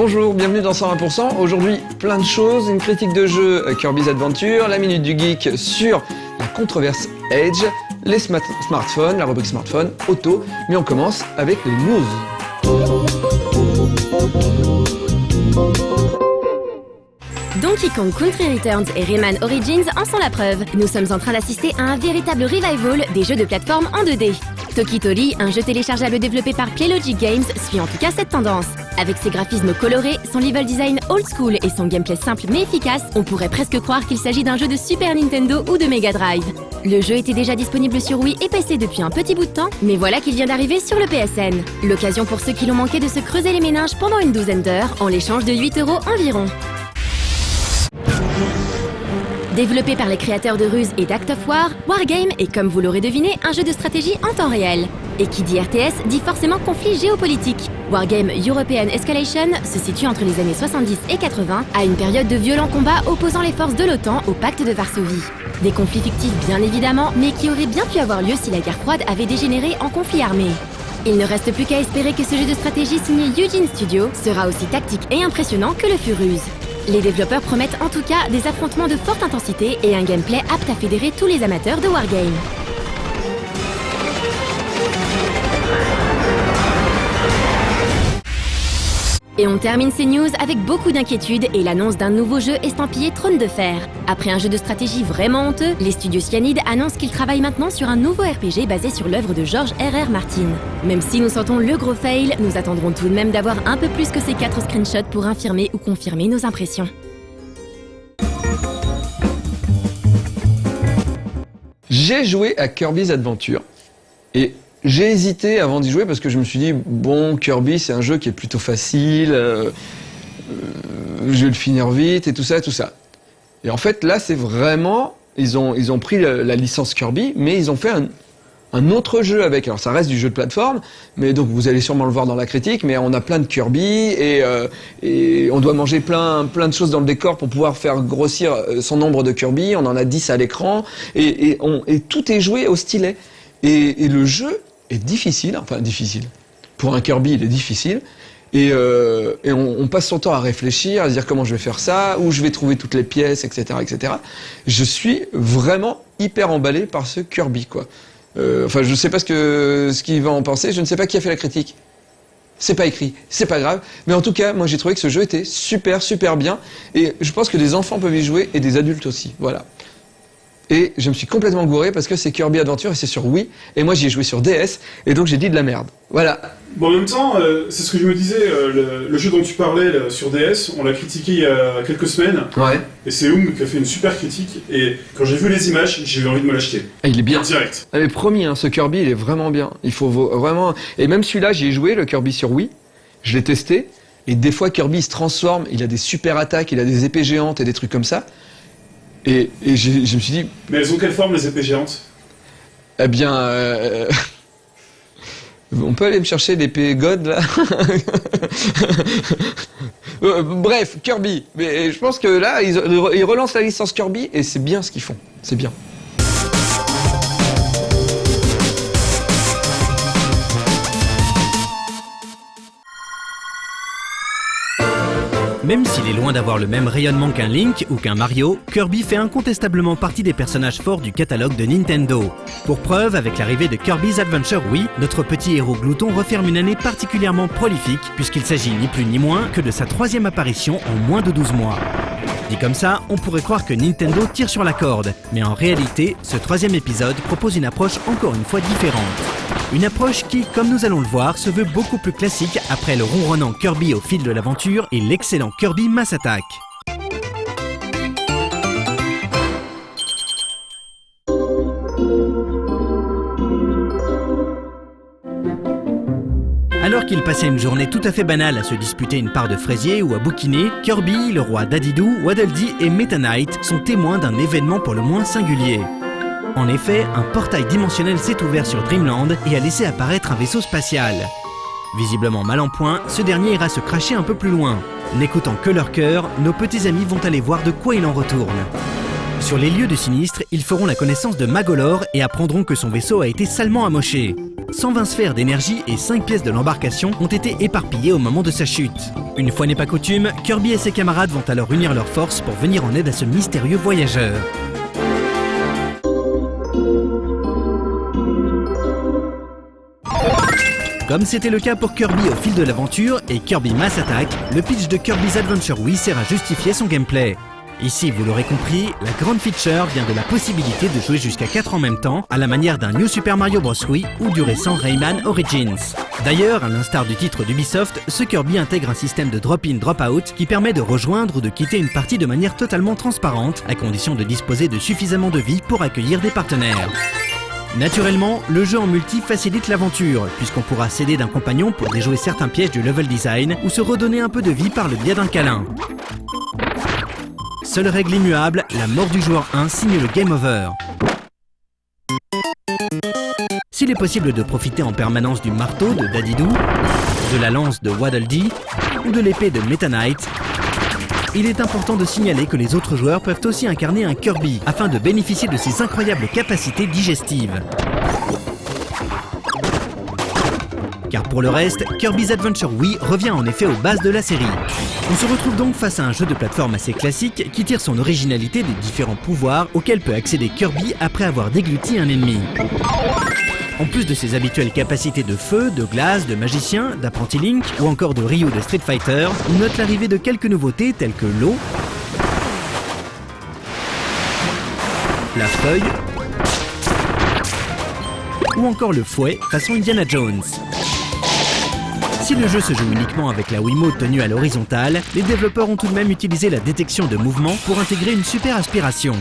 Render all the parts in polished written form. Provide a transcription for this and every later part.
Bonjour, bienvenue dans 120%. Aujourd'hui, plein de choses, une critique de jeu Kirby's Adventure, la minute du geek sur la controverse Edge, les smartphones, la rubrique smartphone, auto, mais on commence avec les news. Donkey Kong Country Returns et Rayman Origins en sont la preuve. Nous sommes en train d'assister à un véritable revival des jeux de plateforme en 2D. Toki Tori, un jeu téléchargeable développé par Playlogic Games, suit en tout cas cette tendance. Avec ses graphismes colorés, son level design old school et son gameplay simple mais efficace, on pourrait presque croire qu'il s'agit d'un jeu de Super Nintendo ou de Mega Drive. Le jeu était déjà disponible sur Wii et PC depuis un petit bout de temps, mais voilà qu'il vient d'arriver sur le PSN. L'occasion pour ceux qui l'ont manqué de se creuser les méninges pendant une douzaine d'heures, en l'échange de 8 € environ. Développé par les créateurs de Ruse et d'Act of War, Wargame est, comme vous l'aurez deviné, un jeu de stratégie en temps réel. Et qui dit RTS dit forcément conflit géopolitique. Wargame European Escalation se situe entre les années 70 et 80, à une période de violents combats opposant les forces de l'OTAN au pacte de Varsovie. Des conflits fictifs bien évidemment, mais qui auraient bien pu avoir lieu si la guerre froide avait dégénéré en conflit armé. Il ne reste plus qu'à espérer que ce jeu de stratégie signé Eugene Studio sera aussi tactique et impressionnant que le fut Ruse. Les développeurs promettent en tout cas des affrontements de forte intensité et un gameplay apte à fédérer tous les amateurs de Wargame. Et on termine ces news avec beaucoup d'inquiétudes et l'annonce d'un nouveau jeu estampillé Trône de Fer. Après un jeu de stratégie vraiment honteux, les studios Cyanide annoncent qu'ils travaillent maintenant sur un nouveau RPG basé sur l'œuvre de George R.R. Martin. Même si nous sentons le gros fail, nous attendrons tout de même d'avoir un peu plus que ces 4 screenshots pour infirmer ou confirmer nos impressions. J'ai joué à Kirby's Adventure et j'ai hésité avant d'y jouer parce que je me suis dit, bon, Kirby c'est un jeu qui est plutôt facile, je vais le finir vite et tout ça, tout ça. Et en fait là c'est vraiment, ils ont pris la licence Kirby, mais ils ont fait un autre jeu avec. Alors ça reste du jeu de plateforme, mais donc vous allez sûrement le voir dans la critique, mais on a plein de Kirby et on doit manger plein de choses dans le décor pour pouvoir faire grossir son nombre de Kirby. On en a 10 à l'écran et tout est joué au stylet. Et le jeu est difficile, enfin difficile. Pour un Kirby, il est difficile. Et on passe son temps à réfléchir, à se dire comment je vais faire ça, où je vais trouver toutes les pièces, etc., etc. Je suis vraiment hyper emballé par ce Kirby, quoi. Enfin, je sais pas ce qu'il va en penser, je ne sais pas qui a fait la critique. C'est pas écrit, c'est pas grave. Mais en tout cas, moi j'ai trouvé que ce jeu était super bien. Et je pense que des enfants peuvent y jouer et des adultes aussi, voilà. Et je me suis complètement gouré parce que c'est Kirby Adventure et c'est sur Wii. Et moi j'y ai joué sur DS et donc j'ai dit de la merde. Voilà. Bon, en même temps, c'est ce que je me disais, le jeu dont tu parlais là, sur DS, on l'a critiqué il y a quelques semaines. Ouais. Et c'est Oum qui a fait une super critique. Et quand j'ai vu les images, j'ai eu envie de me l'acheter. Et il est bien. Direct. Mais promis, hein, ce Kirby il est vraiment bien. Il faut vraiment. Et même celui-là, j'y ai joué, le Kirby sur Wii. Je l'ai testé. Et des fois, Kirby il se transforme, il a des super attaques, il a des épées géantes et des trucs comme ça. Et je me suis dit... Mais elles ont quelle forme, les épées géantes? Eh bien... on peut aller me chercher l'épée God, là. Bref, Kirby. Mais je pense que là, ils relancent la licence Kirby et c'est bien ce qu'ils font. C'est bien. Même s'il est loin d'avoir le même rayonnement qu'un Link ou qu'un Mario, Kirby fait incontestablement partie des personnages forts du catalogue de Nintendo. Pour preuve, avec l'arrivée de Kirby's Adventure Wii, notre petit héros glouton referme une année particulièrement prolifique, puisqu'il s'agit ni plus ni moins que de sa 3e apparition en moins de 12 mois. Dit comme ça, on pourrait croire que Nintendo tire sur la corde, mais en réalité, ce 3e épisode propose une approche encore une fois différente. Une approche qui, comme nous allons le voir, se veut beaucoup plus classique après le ronronnant Kirby au fil de l'aventure et l'excellent Kirby Mass Attack. Alors qu'il passait une journée tout à fait banale à se disputer une part de fraisier ou à bouquiner, Kirby, le roi Dadidou, Waddle Dee et Meta Knight sont témoins d'un événement pour le moins singulier. En effet, un portail dimensionnel s'est ouvert sur Dreamland et a laissé apparaître un vaisseau spatial. Visiblement mal en point, ce dernier ira se cracher un peu plus loin. N'écoutant que leur cœur, nos petits amis vont aller voir de quoi il en retourne. Sur les lieux du sinistre, ils feront la connaissance de Magolor et apprendront que son vaisseau a été salement amoché. 120 sphères d'énergie et 5 pièces de l'embarcation ont été éparpillées au moment de sa chute. Une fois n'est pas coutume, Kirby et ses camarades vont alors unir leurs forces pour venir en aide à ce mystérieux voyageur. Comme c'était le cas pour Kirby au fil de l'aventure et Kirby Mass Attack, le pitch de Kirby's Adventure Wii sert à justifier son gameplay. Ici, vous l'aurez compris, la grande feature vient de la possibilité de jouer jusqu'à 4 en même temps, à la manière d'un New Super Mario Bros. Wii ou du récent Rayman Origins. D'ailleurs, à l'instar du titre d'Ubisoft, ce Kirby intègre un système de drop-in, drop-out qui permet de rejoindre ou de quitter une partie de manière totalement transparente, à condition de disposer de suffisamment de vie pour accueillir des partenaires. Naturellement, le jeu en multi facilite l'aventure, puisqu'on pourra s'aider d'un compagnon pour déjouer certains pièges du level design ou se redonner un peu de vie par le biais d'un câlin. Seule règle immuable, la mort du joueur 1 signe le game over. S'il est possible de profiter en permanence du marteau de Daddy Doo, de la lance de Waddle Dee ou de l'épée de Meta Knight, il est important de signaler que les autres joueurs peuvent aussi incarner un Kirby afin de bénéficier de ses incroyables capacités digestives. Car pour le reste, Kirby's Adventure Wii revient en effet aux bases de la série. On se retrouve donc face à un jeu de plateforme assez classique qui tire son originalité des différents pouvoirs auxquels peut accéder Kirby après avoir dégluti un ennemi. En plus de ses habituelles capacités de feu, de glace, de magicien, d'apprenti Link ou encore de Ryu de Street Fighter, on note l'arrivée de quelques nouveautés telles que l'eau, la feuille ou encore le fouet façon Indiana Jones. Si le jeu se joue uniquement avec la Wiimote tenue à l'horizontale, les développeurs ont tout de même utilisé la détection de mouvement pour intégrer une super aspiration.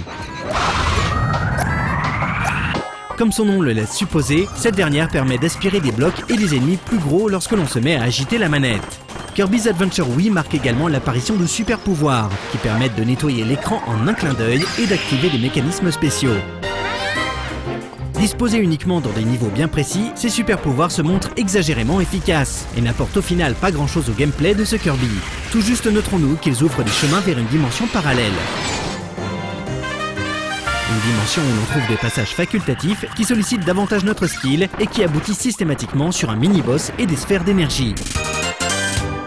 Comme son nom le laisse supposer, cette dernière permet d'aspirer des blocs et des ennemis plus gros lorsque l'on se met à agiter la manette. Kirby's Adventure Wii marque également l'apparition de super pouvoirs, qui permettent de nettoyer l'écran en un clin d'œil et d'activer des mécanismes spéciaux. Disposés uniquement dans des niveaux bien précis, ces super pouvoirs se montrent exagérément efficaces et n'apportent au final pas grand chose au gameplay de ce Kirby. Tout juste noterons-nous qu'ils ouvrent des chemins vers une dimension parallèle. Une dimension où l'on trouve des passages facultatifs qui sollicitent davantage notre skill et qui aboutissent systématiquement sur un mini-boss et des sphères d'énergie.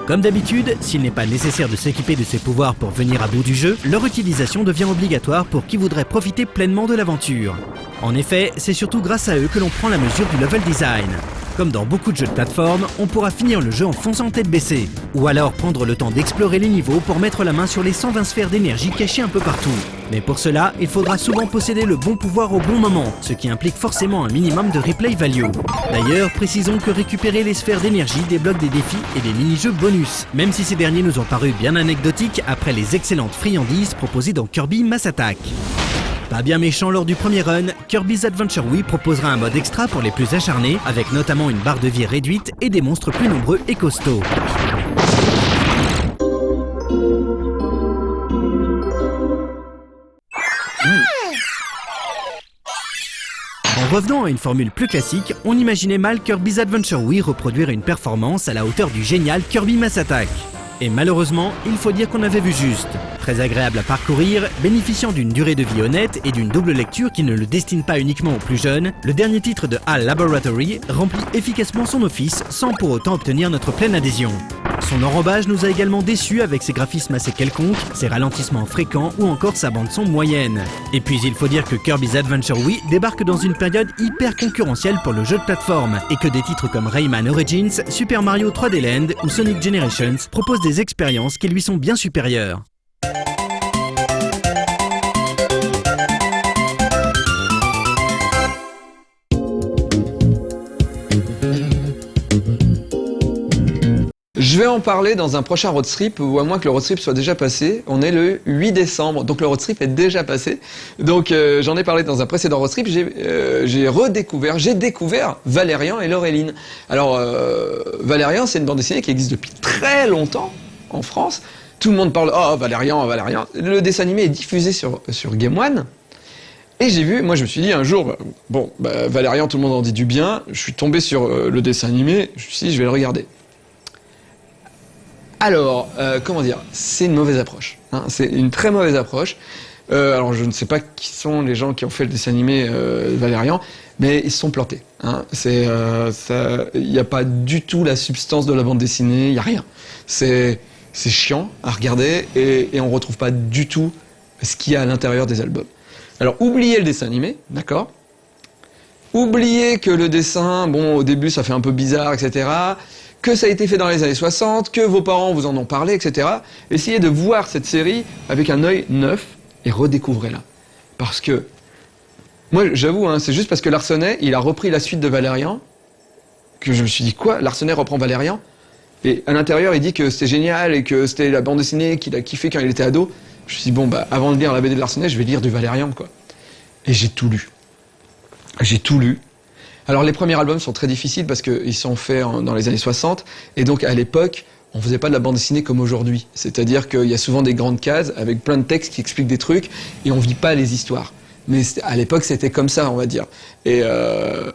Comme d'habitude, s'il n'est pas nécessaire de s'équiper de ces pouvoirs pour venir à bout du jeu, leur utilisation devient obligatoire pour qui voudrait profiter pleinement de l'aventure. En effet, c'est surtout grâce à eux que l'on prend la mesure du level design. Comme dans beaucoup de jeux de plateforme, on pourra finir le jeu en fonçant tête baissée, ou alors prendre le temps d'explorer les niveaux pour mettre la main sur les 120 sphères d'énergie cachées un peu partout. Mais pour cela, il faudra souvent posséder le bon pouvoir au bon moment, ce qui implique forcément un minimum de replay value. D'ailleurs, précisons que récupérer les sphères d'énergie débloque des défis et des mini-jeux bonus, même si ces derniers nous ont paru bien anecdotiques après les excellentes friandises proposées dans Kirby Mass Attack. Pas bien méchant lors du premier run, Kirby's Adventure Wii proposera un mode extra pour les plus acharnés, avec notamment une barre de vie réduite et des monstres plus nombreux et costauds. En revenant à une formule plus classique, on imaginait mal Kirby's Adventure Wii reproduire une performance à la hauteur du génial Kirby Mass Attack. Et malheureusement, il faut dire qu'on avait vu juste. Très agréable à parcourir, bénéficiant d'une durée de vie honnête et d'une double lecture qui ne le destine pas uniquement aux plus jeunes, le dernier titre de HAL Laboratory remplit efficacement son office sans pour autant obtenir notre pleine adhésion. Son enrobage nous a également déçus avec ses graphismes assez quelconques, ses ralentissements fréquents ou encore sa bande-son moyenne. Et puis il faut dire que Kirby's Adventure Wii débarque dans une période hyper concurrentielle pour le jeu de plateforme et que des titres comme Rayman Origins, Super Mario 3D Land ou Sonic Generations proposent des expériences qui lui sont bien supérieures. Je vais en parler dans un prochain road trip, ou à moins que le road trip soit déjà passé. On est le 8 décembre, donc le road trip est déjà passé. Donc j'en ai parlé dans un précédent road trip. J'ai découvert Valérian et Laureline. Alors Valérian, c'est une bande dessinée qui existe depuis très longtemps en France. Tout le monde parle « Oh, Valérian, Valérian ». Le dessin animé est diffusé sur Game One. Et j'ai vu, moi je me suis dit un jour, Valérian, tout le monde en dit du bien. Je suis tombé sur le dessin animé, je me suis dit je vais le regarder. Alors, comment dire, c'est une mauvaise approche. Hein, c'est une très mauvaise approche. Alors je ne sais pas qui sont les gens qui ont fait le dessin animé Valérian, mais ils se sont plantés. Hein. Il n'y a pas du tout la substance de la bande dessinée, il n'y a rien. C'est chiant à regarder et on ne retrouve pas du tout ce qu'il y a à l'intérieur des albums. Alors oubliez le dessin animé, d'accord ? Oubliez que le dessin, bon au début ça fait un peu bizarre, etc. Que ça a été fait dans les années 60, que vos parents vous en ont parlé, etc. Essayez de voir cette série avec un œil neuf et redécouvrez-la. Parce que, moi j'avoue, hein, c'est juste parce que Larsonnet, il a repris la suite de Valérian, que je me suis dit, quoi, Larsonnet reprend Valérian ? Et à l'intérieur, il dit que c'était génial et que c'était la bande dessinée qu'il a kiffé quand il était ado. Je me suis dit, bon, bah, avant de lire la BD de Larsonnet, je vais lire du Valérian, quoi. Et j'ai tout lu. J'ai tout lu. Alors les premiers albums sont très difficiles parce qu'ils sont faits dans les années 60 et donc à l'époque on faisait pas de la bande dessinée comme aujourd'hui. C'est-à-dire qu'il y a souvent des grandes cases avec plein de textes qui expliquent des trucs et on vit pas les histoires. Mais à l'époque c'était comme ça on va dire. Et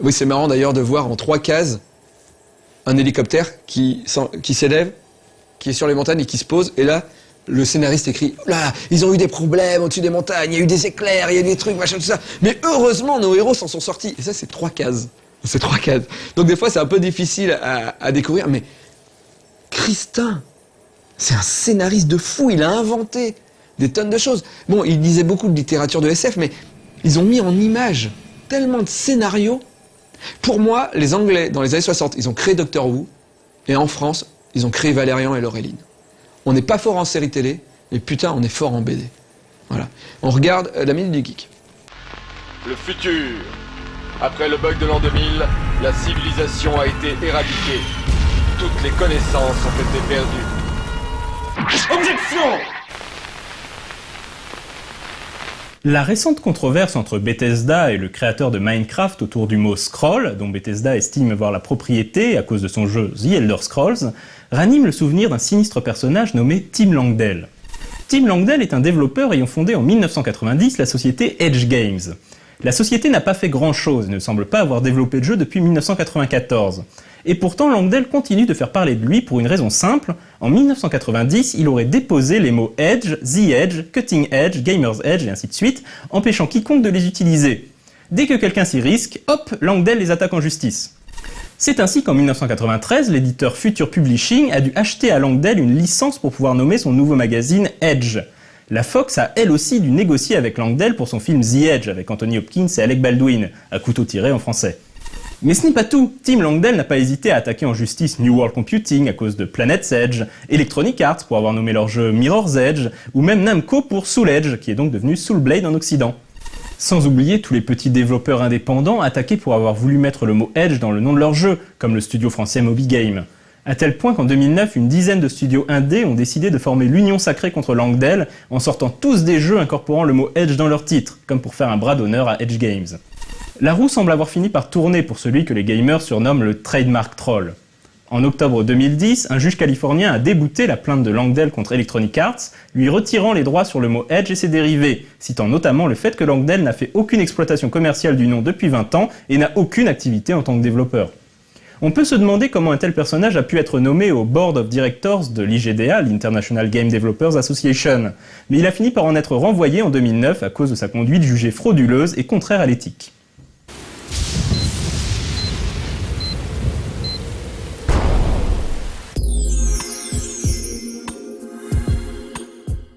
oui c'est marrant d'ailleurs de voir en 3 cases un hélicoptère qui s'élève, qui est sur les montagnes et qui se pose et là le scénariste écrit « Là, ils ont eu des problèmes au-dessus des montagnes, il y a eu des éclairs, il y a eu des trucs, machin, tout ça. Mais heureusement, nos héros s'en sont sortis. » Et ça, c'est 3 cases. C'est 3 cases. Donc des fois, c'est un peu difficile à découvrir. Mais Christin, c'est un scénariste de fou. Il a inventé des tonnes de choses. Bon, il lisait beaucoup de littérature de SF, mais ils ont mis en image tellement de scénarios. Pour moi, les Anglais, dans les années 60, ils ont créé Doctor Who. Et en France, ils ont créé Valérian et Laureline. On n'est pas fort en série télé, mais putain, on est fort en BD. Voilà. On regarde la Minute du Geek. Le futur. Après le bug de l'an 2000, la civilisation a été éradiquée. Toutes les connaissances ont été perdues. Objection! La récente controverse entre Bethesda et le créateur de Minecraft autour du mot scroll, dont Bethesda estime avoir la propriété à cause de son jeu The Elder Scrolls, ranime le souvenir d'un sinistre personnage nommé Tim Langdell. Tim Langdell est un développeur ayant fondé en 1990 la société Edge Games. La société n'a pas fait grand-chose et ne semble pas avoir développé de jeu depuis 1994. Et pourtant, Langdell continue de faire parler de lui pour une raison simple. En 1990, il aurait déposé les mots Edge, The Edge, Cutting Edge, Gamer's Edge et ainsi de suite, empêchant quiconque de les utiliser. Dès que quelqu'un s'y risque, hop, Langdell les attaque en justice. C'est ainsi qu'en 1993, l'éditeur Future Publishing a dû acheter à Langdell une licence pour pouvoir nommer son nouveau magazine Edge. La Fox a elle aussi dû négocier avec Langdell pour son film The Edge avec Anthony Hopkins et Alec Baldwin, à couteau tiré en français. Mais ce n'est pas tout. Tim Langdell n'a pas hésité à attaquer en justice New World Computing à cause de Planet's Edge, Electronic Arts pour avoir nommé leur jeu Mirror's Edge, ou même Namco pour Soul Edge, qui est donc devenu Soul Blade en Occident. Sans oublier tous les petits développeurs indépendants attaqués pour avoir voulu mettre le mot Edge dans le nom de leur jeu, comme le studio français Moby Game. À tel point qu'en 2009, une dizaine de studios indés ont décidé de former l'union sacrée contre Langdell en sortant tous des jeux incorporant le mot Edge dans leur titre, comme pour faire un bras d'honneur à Edge Games. La roue semble avoir fini par tourner pour celui que les gamers surnomment le trademark troll. En octobre 2010, un juge californien a débouté la plainte de Langdell contre Electronic Arts, lui retirant les droits sur le mot Edge et ses dérivés, citant notamment le fait que Langdell n'a fait aucune exploitation commerciale du nom depuis 20 ans et n'a aucune activité en tant que développeur. On peut se demander comment un tel personnage a pu être nommé au Board of Directors de l'IGDA, l'International Game Developers Association, mais il a fini par en être renvoyé en 2009 à cause de sa conduite jugée frauduleuse et contraire à l'éthique.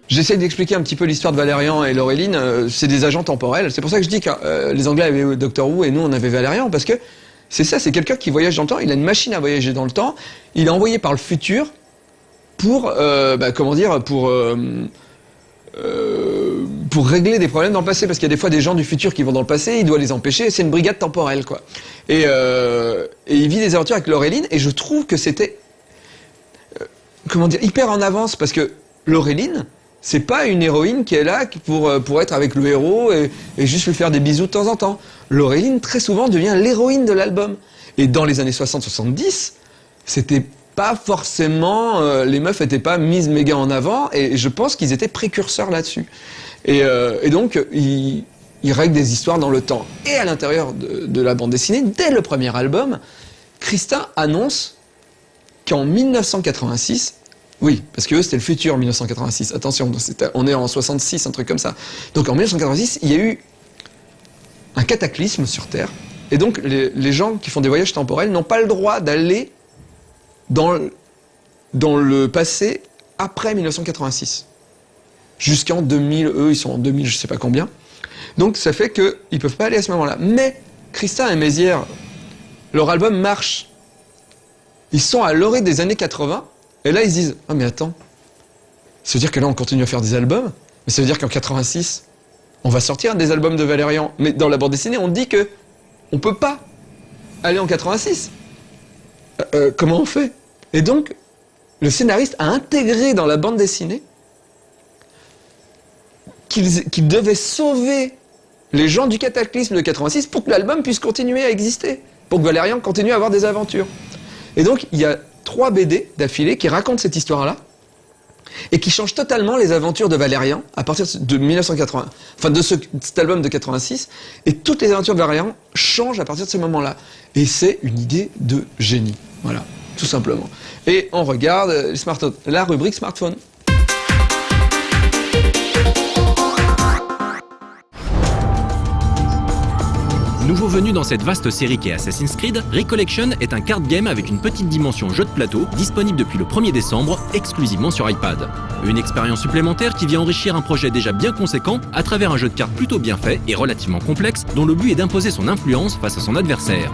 J'essaie d'expliquer un petit peu l'histoire de Valérian et Laureline. C'est des agents temporels. C'est pour ça que je dis que les Anglais avaient Doctor Who et nous on avait Valérian, parce que c'est ça, c'est quelqu'un qui voyage dans le temps. Il a une machine à voyager dans le temps. Il est envoyé par le futur pour, pour régler des problèmes dans le passé, parce qu'il y a des fois des gens du futur qui vont dans le passé, il doit les empêcher. C'est une brigade temporelle, quoi. Et il vit des aventures avec Laureline, et je trouve que c'était hyper en avance, parce que Laureline, c'est pas une héroïne qui est là pour être avec le héros et juste lui faire des bisous de temps en temps. Laureline, très souvent, devient l'héroïne de l'album. Et dans les années 60-70, c'était pas forcément... les meufs étaient pas mises méga en avant, et je pense qu'ils étaient précurseurs là-dessus. Et donc, ils règlent des histoires dans le temps. Et à l'intérieur de la bande dessinée, dès le premier album, Christin annonce qu'en 1986, Oui, parce que eux, c'était le futur, 1986. Attention, on est en 66, un truc comme ça. Donc en 1986, il y a eu un cataclysme sur Terre. Et donc, les gens qui font des voyages temporels n'ont pas le droit d'aller dans le passé après 1986. Jusqu'en 2000, eux, ils sont en 2000, je sais pas combien. Donc, ça fait qu'ils ne peuvent pas aller à ce moment-là. Mais, Christin et Mézières, leur album marche. Ils sont à l'orée des années 80, et là, ils se disent « Ah, mais attends, ça veut dire que là, on continue à faire des albums, mais ça veut dire qu'en 86, on va sortir des albums de Valérian. Mais dans la bande dessinée, on dit que on peut pas aller en 86. Comment on fait? Et donc, le scénariste a intégré dans la bande dessinée qu'il devait sauver les gens du cataclysme de 86 pour que l'album puisse continuer à exister, pour que Valérian continue à avoir des aventures. Et donc, il y a 3 BD d'affilée qui racontent cette histoire-là et qui changent totalement les aventures de Valérian à partir de 1980, enfin de cet album de 86, et toutes les aventures de Valérian changent à partir de ce moment-là. Et c'est une idée de génie, voilà, tout simplement. Et on regarde la rubrique smartphone. Nouveau venu dans cette vaste série qu'est Assassin's Creed, Recollection est un card game avec une petite dimension jeu de plateau, disponible depuis le 1er décembre, exclusivement sur iPad. Une expérience supplémentaire qui vient enrichir un projet déjà bien conséquent à travers un jeu de cartes plutôt bien fait et relativement complexe, dont le but est d'imposer son influence face à son adversaire.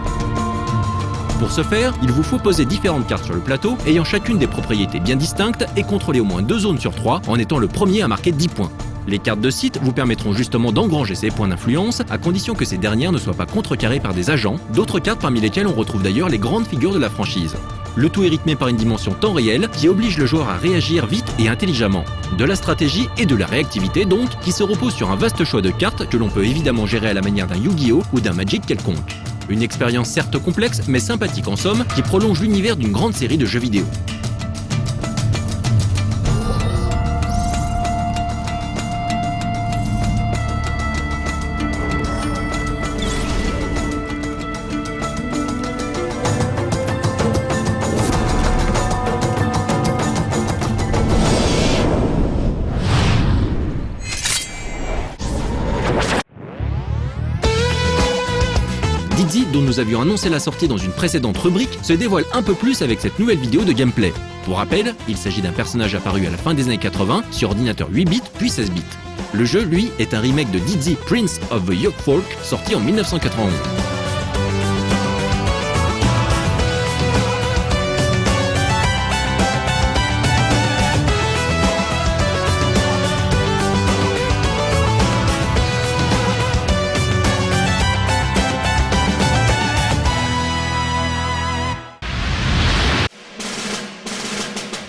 Pour ce faire, il vous faut poser différentes cartes sur le plateau, ayant chacune des propriétés bien distinctes et contrôler au moins 2 zones sur 3, en étant le premier à marquer 10 points. Les cartes de site vous permettront justement d'engranger ces points d'influence, à condition que ces dernières ne soient pas contrecarrées par des agents, d'autres cartes parmi lesquelles on retrouve d'ailleurs les grandes figures de la franchise. Le tout est rythmé par une dimension temps réel qui oblige le joueur à réagir vite et intelligemment. De la stratégie et de la réactivité donc, qui se repose sur un vaste choix de cartes que l'on peut évidemment gérer à la manière d'un Yu-Gi-Oh! Ou d'un Magic quelconque. Une expérience certes complexe mais sympathique en somme, qui prolonge l'univers d'une grande série de jeux vidéo. Dizzy, dont nous avions annoncé la sortie dans une précédente rubrique, se dévoile un peu plus avec cette nouvelle vidéo de gameplay. Pour rappel, il s'agit d'un personnage apparu à la fin des années 80 sur ordinateur 8 bits puis 16 bits. Le jeu, lui, est un remake de Dizzy Prince of the Yoke Folk, sorti en 1991.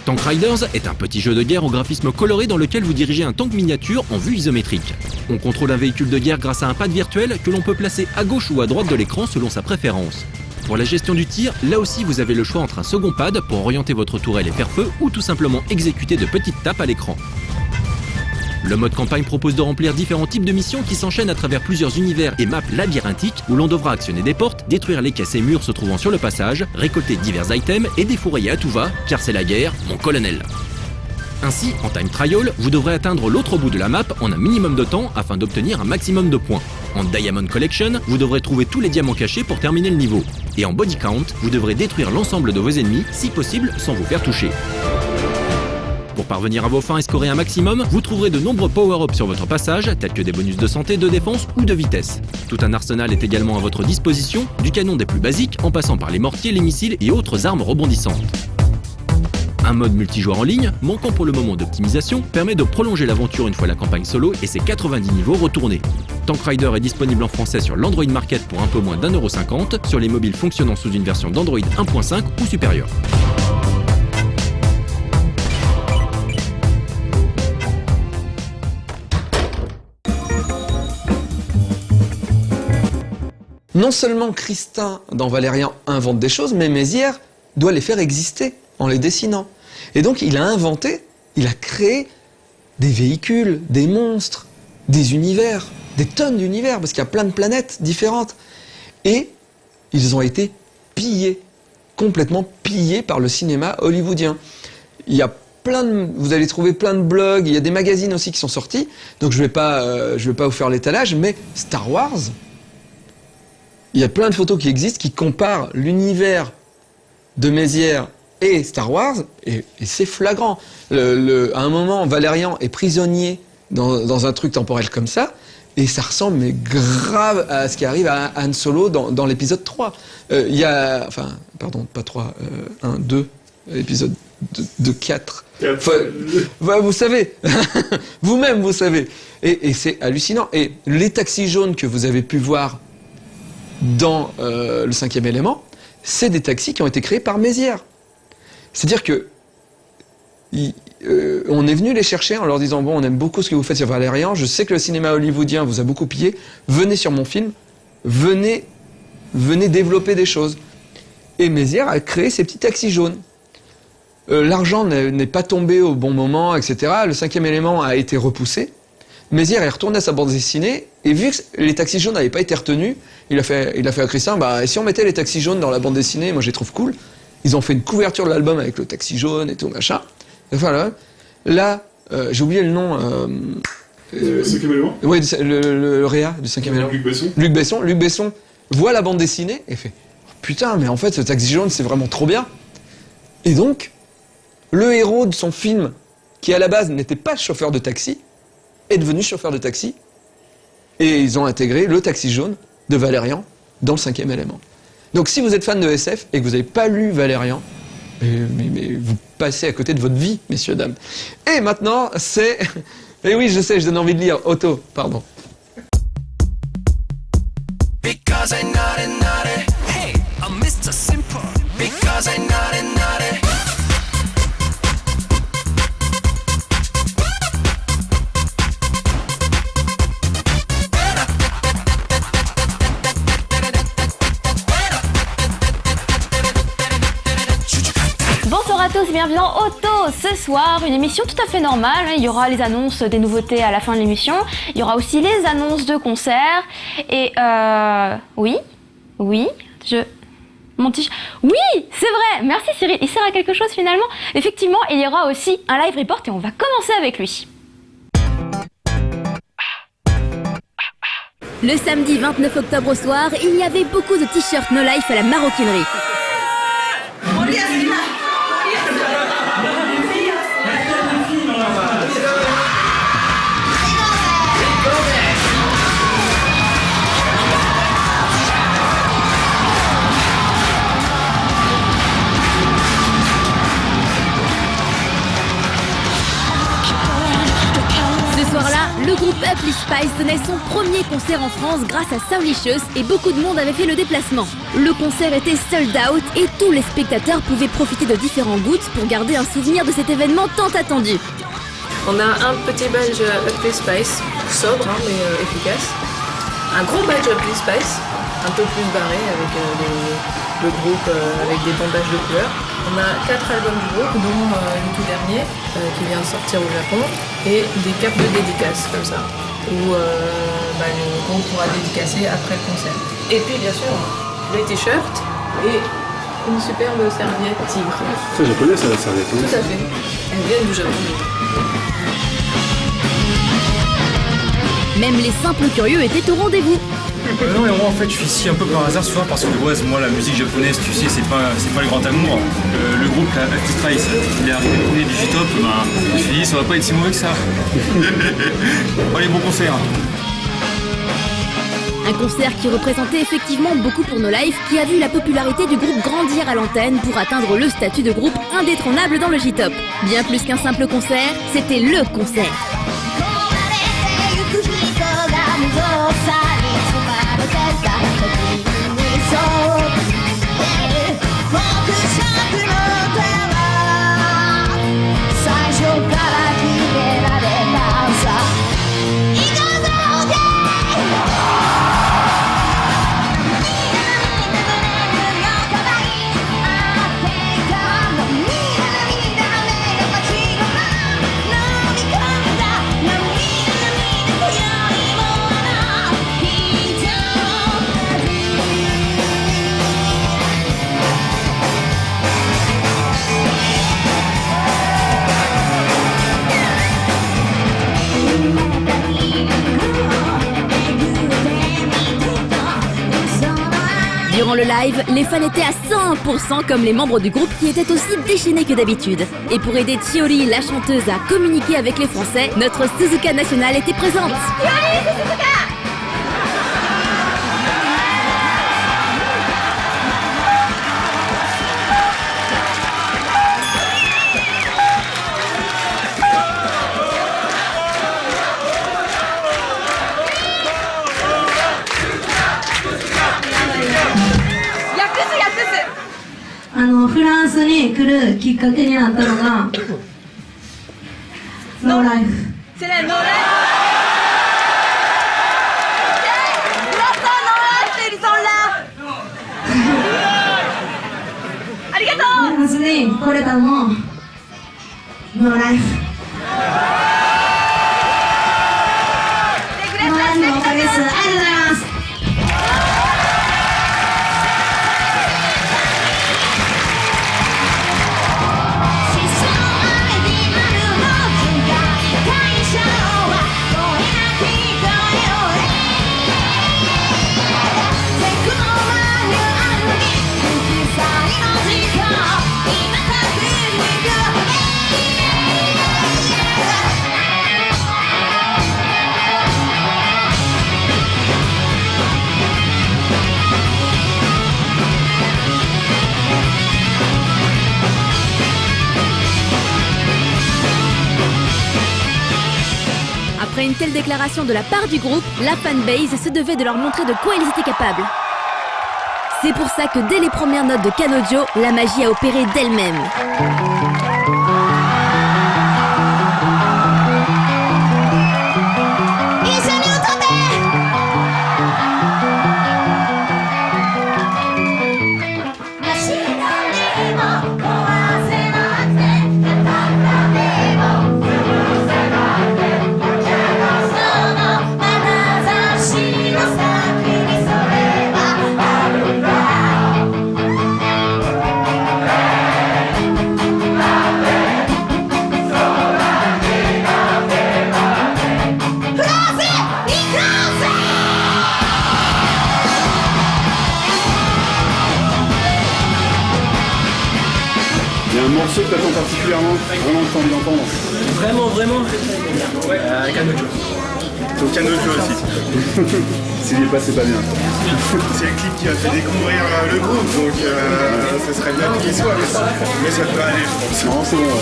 Tank Riders est un petit jeu de guerre au graphisme coloré dans lequel vous dirigez un tank miniature en vue isométrique. On contrôle un véhicule de guerre grâce à un pad virtuel que l'on peut placer à gauche ou à droite de l'écran selon sa préférence. Pour la gestion du tir, là aussi vous avez le choix entre un second pad pour orienter votre tourelle et faire feu ou tout simplement exécuter de petites tapes à l'écran. Le mode campagne propose de remplir différents types de missions qui s'enchaînent à travers plusieurs univers et maps labyrinthiques où l'on devra actionner des portes, détruire les caisses et murs se trouvant sur le passage, récolter divers items et défourailler à tout va, car c'est la guerre, mon colonel. Ainsi, en time trial, vous devrez atteindre l'autre bout de la map en un minimum de temps afin d'obtenir un maximum de points. En Diamond Collection, vous devrez trouver tous les diamants cachés pour terminer le niveau. Et en Body Count, vous devrez détruire l'ensemble de vos ennemis, si possible sans vous faire toucher. Pour parvenir à vos fins et scorer un maximum, vous trouverez de nombreux power-ups sur votre passage, tels que des bonus de santé, de défense ou de vitesse. Tout un arsenal est également à votre disposition, du canon des plus basiques, en passant par les mortiers, les missiles et autres armes rebondissantes. Un mode multijoueur en ligne, manquant pour le moment d'optimisation, permet de prolonger l'aventure une fois la campagne solo et ses 90 niveaux retournés. Tank Rider est disponible en français sur l'Android Market pour un peu moins d'1,50 €, sur les mobiles fonctionnant sous une version d'Android 1.5 ou supérieure. Non seulement Christin, dans Valérian, invente des choses, mais Mézières doit les faire exister en les dessinant. Et donc il a inventé, il a créé des véhicules, des monstres, des univers, des tonnes d'univers, parce qu'il y a plein de planètes différentes. Et ils ont été pillés, complètement pillés par le cinéma hollywoodien. Il y a vous allez trouver plein de blogs, il y a des magazines aussi qui sont sortis, donc je vais pas vous faire l'étalage, mais Star Wars, il y a plein de photos qui existent qui comparent l'univers de Mézières et Star Wars, et c'est flagrant. À un moment, Valérian est prisonnier dans un truc temporel comme ça, et ça ressemble mais grave à ce qui arrive à Han Solo dans l'épisode 3. Il y a... Enfin, pardon, pas 3, 1, 2, épisode de 4. Enfin, vous savez, vous-même vous savez. Et c'est hallucinant. Et les taxis jaunes que vous avez pu voir dans le 5e élément, c'est des taxis qui ont été créés par Mézières. C'est-à-dire que on est venu les chercher en leur disant bon, on aime beaucoup ce que vous faites sur Valérian, je sais que le cinéma hollywoodien vous a beaucoup pillé, venez sur mon film, venez développer des choses. Et Mézières a créé ces petits taxis jaunes. L'argent n'est pas tombé au bon moment, etc. Le 5e élément a été repoussé. Mézières est retourné à sa bande dessinée, et vu que les taxis jaunes n'avaient pas été retenus, il a fait à Christian, et si on mettait les taxis jaunes dans la bande dessinée, moi je les trouve cool. Ils ont fait une couverture de l'album avec le taxi jaune et tout, machin. Enfin, là, j'ai oublié le nom. Le 5e élément. Oui, le Réa du 5e élément. Luc Besson voit la bande dessinée et fait putain, mais en fait, ce taxi jaune, c'est vraiment trop bien. Et donc, le héros de son film, qui à la base n'était pas chauffeur de taxi, est devenu chauffeur de taxi. Et ils ont intégré le taxi jaune de Valérian dans le 5e élément. Donc, si vous êtes fan de SF et que vous n'avez pas lu Valérian, mais vous passez à côté de votre vie, messieurs, dames. Et maintenant, c'est... Et oui, je sais, je donne envie de lire. Otto, pardon. Because I'm naughty, naughty. Hey, I'm Mr. Simple. Because I'm naughty, naughty. Bonsoir à tous, bienvenue dans Auto. Ce soir, une émission tout à fait normale. Il y aura les annonces des nouveautés à la fin de l'émission. Il y aura aussi les annonces de concerts. Et oui, mon t-shirt. Oui, c'est vrai. Merci Cyril. Il sert à quelque chose finalement. Effectivement, il y aura aussi un live report et on va commencer avec lui. Le samedi 29 octobre au soir, il y avait beaucoup de t-shirts No Life à la maroquinerie. Ce soir-là, le groupe Up Spice donnait son premier concert en France grâce à Soundlicious et beaucoup de monde avait fait le déplacement. Le concert était sold out et tous les spectateurs pouvaient profiter de différents gouttes pour garder un souvenir de cet événement tant attendu. On a un petit badge Up Spice, sobre mais efficace. Un gros badge Up Spice, un peu plus barré avec le groupe avec des bandages de couleurs. On a 4 albums du groupe, dont le tout dernier qui vient de sortir au Japon, et des cartes de dédicace comme ça, où le groupe pourra dédicacer après le concert. Et puis bien sûr, les t-shirts et une superbe serviette tigre. C'est japonais ça, la serviette. Tout à fait. Elles viennent du Japon. Même les simples curieux étaient au rendez-vous. Non mais moi en fait je suis ici un peu par hasard ce soir parce que ouais, moi la musique japonaise tu sais c'est pas le grand amour. Le groupe la Up Spice il est arrivé premier du J-Top, je me suis dit ça va pas être si mauvais que ça. Allez, bon concert. Un concert qui représentait effectivement beaucoup pour No Life, qui a vu la popularité du groupe grandir à l'antenne pour atteindre le statut de groupe indétrônable dans le J-Top. Bien plus qu'un simple concert, c'était LE concert. Pendant le live, les fans étaient à 100% comme les membres du groupe qui étaient aussi déchaînés que d'habitude. Et pour aider Chiori, la chanteuse, à communiquer avec les Français, notre Suzuka nationale était présente. Suzuka フランスに来るきっかけになったのがノーライフ。C'est la No Life. Ils sont là. ありがとう。フランスに来れたのもノーライフ。ノーライフのおかげです。ありがとうございます。Après une telle déclaration de la part du groupe, la fanbase se devait de leur montrer de quoi ils étaient capables. C'est pour ça que dès les premières notes de Kanojo, la magie a opéré d'elle-même. Il y a un morceau que t'attends particulièrement, vraiment que t'as envie d'entendre. Vraiment Kanojo. Donc Kanojo aussi. S'il est passé pas bien. C'est le clip qui a fait découvrir le groupe, donc ce serait bien qu'il y soit, mais ça devrait aller, je pense. Non, c'est bon, ouais.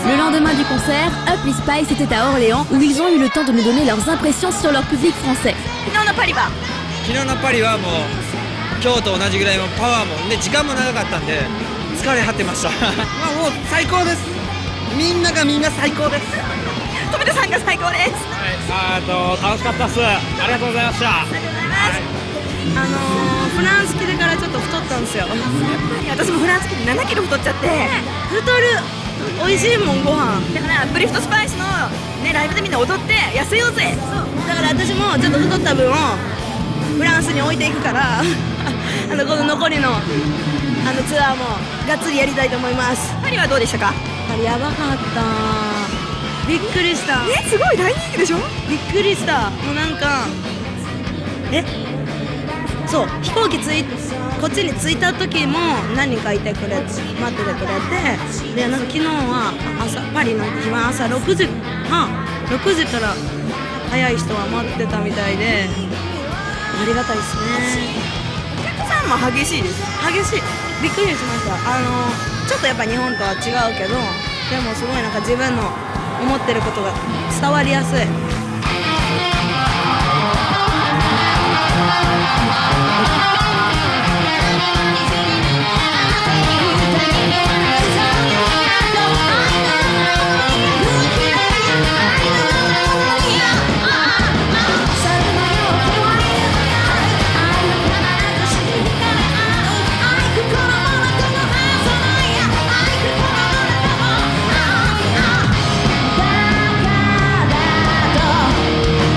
Le lendemain du concert, Up Lee Spice était à Orléans où ils ont eu le temps de nous donner leurs impressions sur leur public français. 昨日のパリはもう今日と同じぐらいのパワーもね時間も長かったんで疲れ果てましたまあもう最高です。みんなが最高です。富田さんが最高です。楽しかったっす。ありがとうございました。フランス来てからちょっと太ったんですよ。私もフランス来て7キロ太っちゃって。太る。美味しいもんご飯。だからブリフトスパイスのねライブでみんな踊って痩せようぜ。そうだから私もちょっと太った分をフランスに置いていくからこの残りのツアーもがっつりやりたいと思います。パリはどうでしたか？パリやばかった。びっくりした。すごい大人気でしょ？びっくりした。もうなんかそう飛行機こっちに着いた時も何人かいてくれて待っててくれて、でなんか昨日はパリの今朝6時から早い人は待ってたみたいでありがたいですね。お客さんも激しいです。激しい。びっくりしました。ちょっとやっぱ日本とは違うけどでもすごいなんか自分の思ってることが伝わりやすい。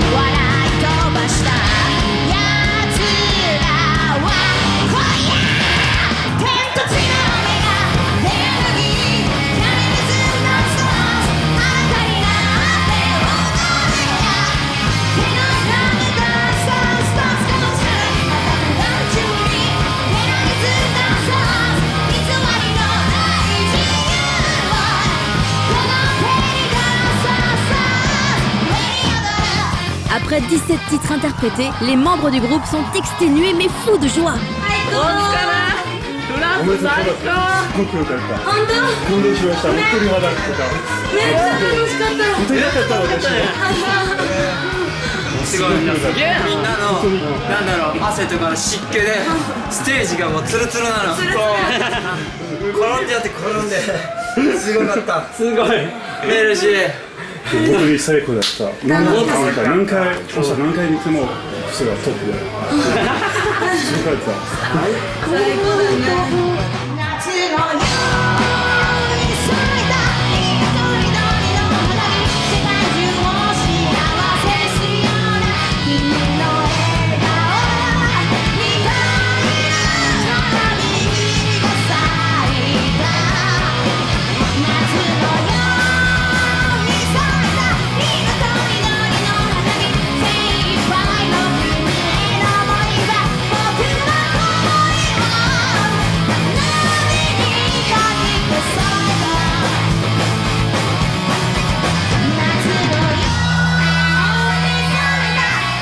笑い飛ばしたやつら Après 17 titres interprétés, les membres du groupe sont exténués mais fous de joie.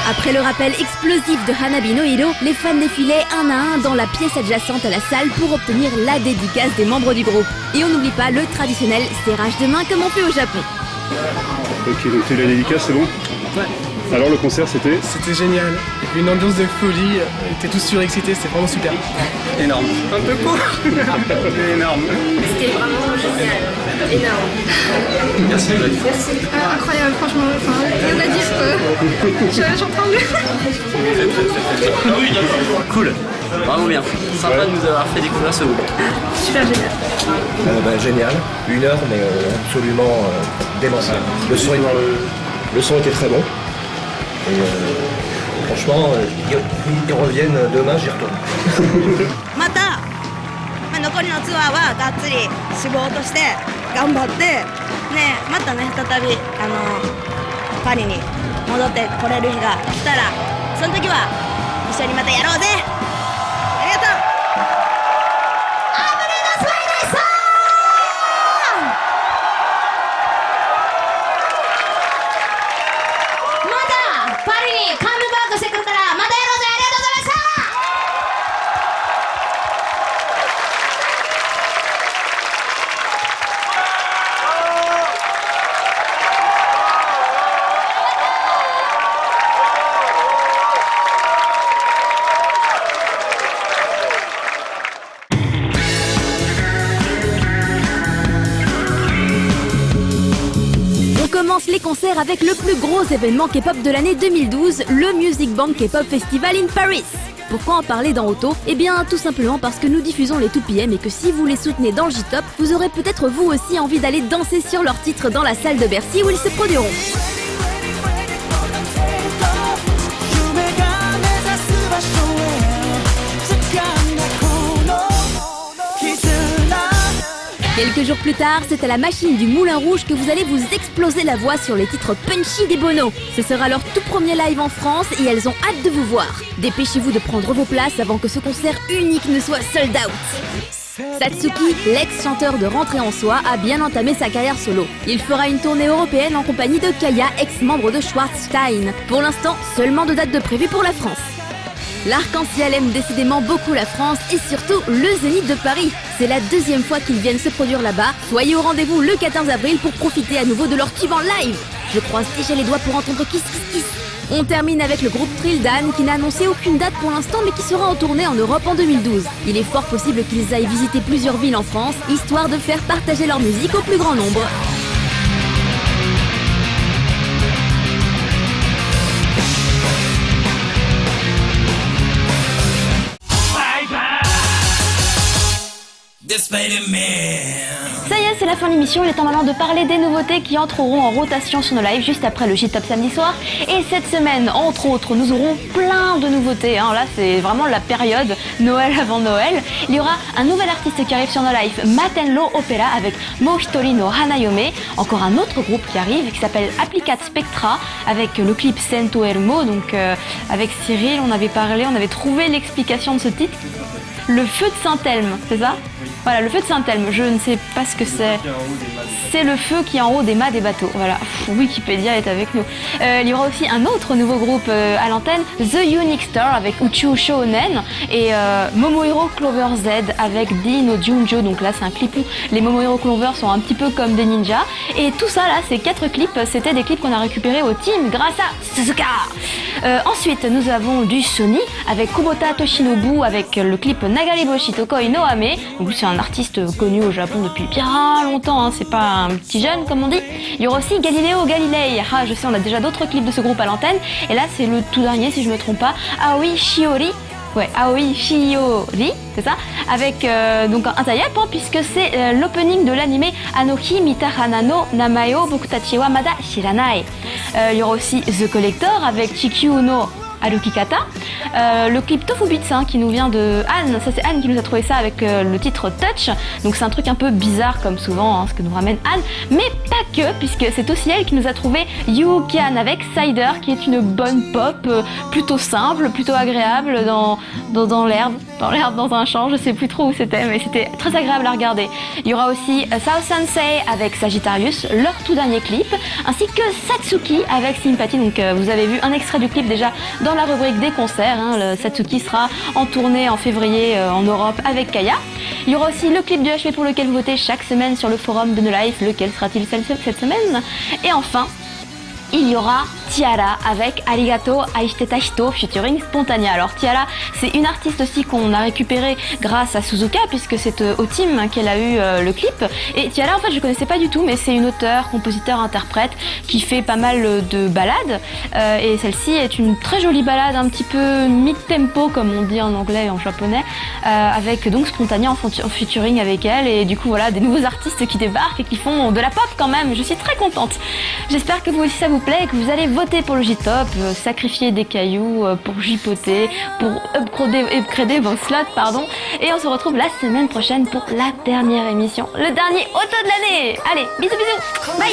Après le rappel explosif de Hanabi no Hiro, les fans défilaient un à un dans la pièce adjacente à la salle pour obtenir la dédicace des membres du groupe. Et on n'oublie pas le traditionnel serrage de main comme on fait au Japon. Ok, donc t'as eu la dédicace, c'est bon? Ouais. Alors le concert c'était? C'était génial. Il y avait une ambiance de folie, on était tous surexcités, c'était vraiment super. Énorme. Un peu court. Énorme. C'était vraiment génial. Énorme. Merci. Merci. Incroyable, franchement, rien à dire. J'en parle. Cool. Vraiment bien. Sympa de nous avoir fait découvrir ce groupe. Super génial. Génial. 1 heure, mais absolument démentiel. Le son était très bon. Et franchement, ils reviennent demain, j'y retourne. また、残りのツアーはがっつり志望として頑張って、ね、またね、再びパリに戻ってこれる日が来たら、その時は一緒にまたやろうぜ。ありがとう。Les concerts avec le plus gros événement K-pop de l'année 2012, le Music Bank K-pop Festival in Paris. Pourquoi en parler dans Auto? Eh bien tout simplement parce que nous diffusons les 2PM et que si vous les soutenez dans le J-Top, vous aurez peut-être vous aussi envie d'aller danser sur leurs titres dans la salle de Bercy où ils se produiront. Quelques jours plus tard, c'est à la machine du Moulin Rouge que vous allez vous exploser la voix sur les titres punchy des Bono. Ce sera leur tout premier live en France et elles ont hâte de vous voir. Dépêchez-vous de prendre vos places avant que ce concert unique ne soit sold out. Satsuki, l'ex-chanteur de Rentrée en Soi, a bien entamé sa carrière solo. Il fera une tournée européenne en compagnie de Kaya, ex-membre de Schwarzstein. Pour l'instant, seulement 2 dates de prévues pour la France. L'Arc-en-Ciel aime décidément beaucoup la France et surtout le Zénith de Paris. C'est la 2e fois qu'ils viennent se produire là-bas. Soyez au rendez-vous le 14 avril pour profiter à nouveau de leur tube en live. Je croise déjà les doigts pour entendre Kiss Kiss Kiss. On termine avec le groupe Trildan qui n'a annoncé aucune date pour l'instant mais qui sera en tournée en Europe en 2012. Il est fort possible qu'ils aillent visiter plusieurs villes en France, histoire de faire partager leur musique au plus grand nombre. Ça y est, c'est la fin de l'émission, il est temps maintenant de parler des nouveautés qui entreront en rotation sur nos lives juste après le J-Top samedi soir. Et cette semaine, entre autres, nous aurons plein de nouveautés. Là, c'est vraiment la période Noël avant Noël. Il y aura un nouvel artiste qui arrive sur nos lives, Matenlo Opera avec Mohitori no Hanayome. Encore un autre groupe qui arrive qui s'appelle Applicat Spectra avec le clip Sento Ermo. Donc avec Cyril, on avait trouvé l'explication de ce titre. Le feu de Saint-Elme, c'est ça? Voilà, le feu de Saint-Elme, je ne sais pas ce que c'est. c'est le feu qui est en haut des mâts des bateaux. Voilà, Wikipédia est avec nous. Il y aura aussi un autre nouveau groupe à l'antenne, The Unique Star avec Uchu Shounen et Momohiro Clover Z avec Dino Junjo. Donc là, c'est un clip où les Momohiro Clover sont un petit peu comme des ninjas. Et tout ça là, ces 4 clips, c'était des clips qu'on a récupérés au team grâce à Suzuka. Ensuite, nous avons du Sony avec Kubota Toshinobu avec le clip Nagariboshi Tokoi no Ame. Donc c'est un artiste connu au Japon depuis bien longtemps, hein. C'est pas un petit jeune comme on dit. Il y aura aussi Galileo Galilei. Ah, je sais, on a déjà d'autres clips de ce groupe à l'antenne. Et là, c'est le tout dernier, si je me trompe pas. Aoi Shiori. Ouais, Aoi Shiori, c'est ça, avec donc un tie-up, hein, puisque c'est l'opening de l'anime Anohi Mitahana no Namae o Bokutachi wa Mada Shiranai. Il y aura aussi The Collector avec Chikyu no Arukikata. Le clip Tofu Beats, hein, qui nous vient de Anne, ça c'est Anne qui nous a trouvé ça avec le titre Touch, donc c'est un truc un peu bizarre comme souvent, hein, ce que nous ramène Anne, mais pas que, puisque c'est aussi elle qui nous a trouvé You Can avec Cider, qui est une bonne pop plutôt simple, plutôt agréable dans l'herbe, dans un champ, je sais plus trop où c'était, mais c'était très agréable à regarder. Il y aura aussi Sao Sensei avec Sagittarius, leur tout dernier clip, ainsi que Satsuki avec Sympathy. Donc vous avez vu un extrait du clip déjà dans la rubrique des concerts, hein. Le Satsuki sera en tournée en février en Europe avec Kaya. Il y aura aussi le clip du HP pour lequel vous votez chaque semaine sur le forum de No Life. Lequel sera-t-il cette semaine? Et enfin, il y aura Tiara avec Arigato Aishiteta Hito featuring Spontanea. Alors Tiara, c'est une artiste aussi qu'on a récupérée grâce à Suzuka, puisque c'est au team qu'elle a eu le clip. Et Tiara, en fait, je connaissais pas du tout, mais c'est une auteure, compositeur, interprète qui fait pas mal de ballades. Et celle-ci est une très jolie ballade, un petit peu mid-tempo, comme on dit en anglais et en japonais, avec donc Spontanea en featuring avec elle. Et du coup, voilà, des nouveaux artistes qui débarquent et qui font de la pop quand même. Je suis très contente. J'espère que vous aussi ça vous plaît et que vous allez voter pour le J-Top, sacrifier des cailloux pour J-poter, pour upgrader vos slots, pardon. Et on se retrouve la semaine prochaine pour la dernière émission, le dernier auto de l'année. Allez, bisous bisous, bye.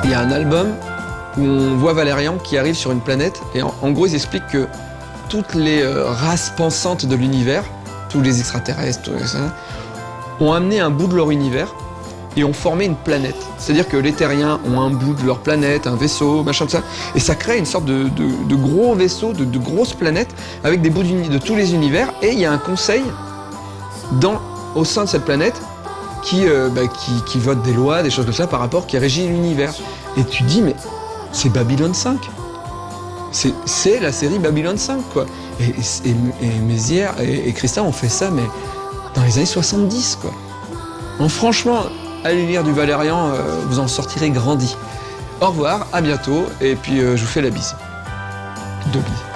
Il y a un album où on voit Valérian qui arrive sur une planète et en gros ils expliquent que toutes les races pensantes de l'univers, tous les extraterrestres, tout ça, ont amené un bout de leur univers et ont formé une planète. C'est-à-dire que les terriens ont un bout de leur planète, un vaisseau, machin de ça, et ça crée une sorte de gros vaisseau, de grosses planètes avec des bouts de tous les univers, et il y a un conseil au sein de cette planète qui vote des lois, des choses comme ça par rapport, qui régit l'univers. Et tu te dis, mais c'est Babylone 5. C'est la série Babylone 5, quoi. Et Mézières et Christa ont fait ça, mais dans les années 70, quoi. Donc franchement, allez lire du Valérian, vous en sortirez grandi. Au revoir, à bientôt, et puis je vous fais la bise. 2 bises.